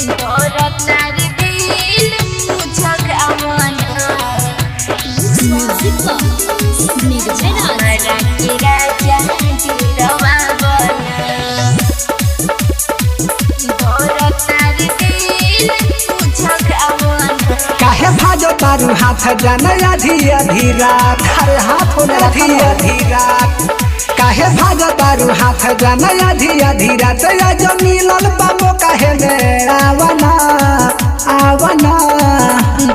दौरतार दिल मुझक अमना हमारा के राजा गिरवा बना दौरतार दिल मुझक अमना काहे भाजो तारू हाथ जान आधी आधी रात हर हाथ आधी आधी रात काहे भाजो तारू हाथ जान आधी आधी रात आज मिलल बाबो काहे में आवना आवना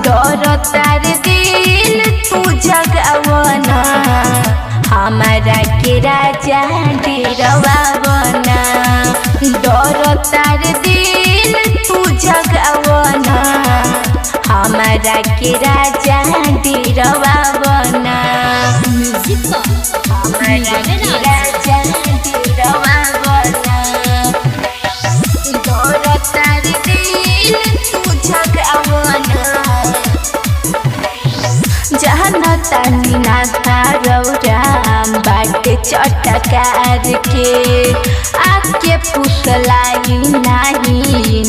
दौरतार दिल मुझक अमना हमारा के राजा गिरवा बना दौरतार दिल मुझक अमना हमारा के राजा गिरवा बना हमारा के राजा गिरवा बना दौरतार दिल मुझक अमना जहना तानी ना रौराम बाटे चटकार के आके पुसलाई नाही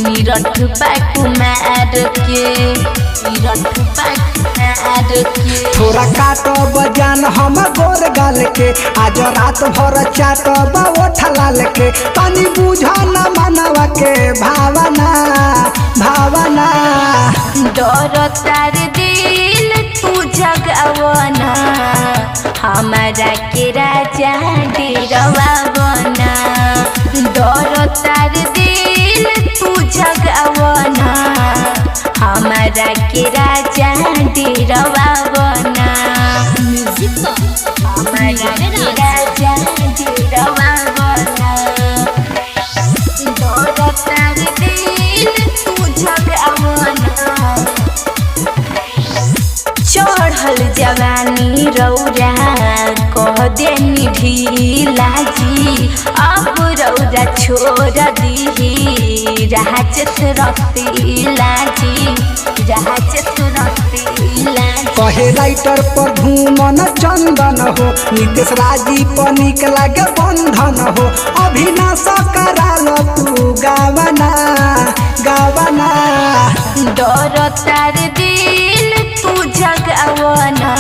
निरठ बाकुमार के निरठ बाकुमार के थोड़ा काटो बजान हम गोर गाल के आज रात भर चाटब ओठ लाल के तनी बुझा न मनवा के भावना भावना दौरतार दिल मुझक अमना हमारा के राजा गिरवा बना दौरतार दिल मुझक अमना हमारा के राजा गिरवा बना हमारा के राजा गिरवा बना दौरतार दिल मुझक अमना चढ़ल जवानी रौरा कह देनी ढीला जी अब रौरा छोड़ दीही राजत रतीला जी राजत रतीला कहे राइटर पर धूमन चंदन हो नितेश राजी पर निक लागे बंधन हो अभिनाश करालो तू गावना गावना दौरतार दिल मुझक अमना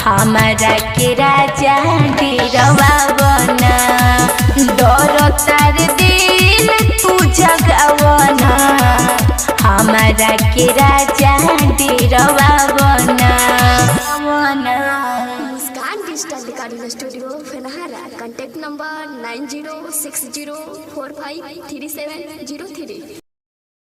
हमारा के राजा गिरवा बना दौरतार दिल मुझक अमना हमारा के राजा गिरवा बना Muskan digital recording studio Phenhara contact number 9060453703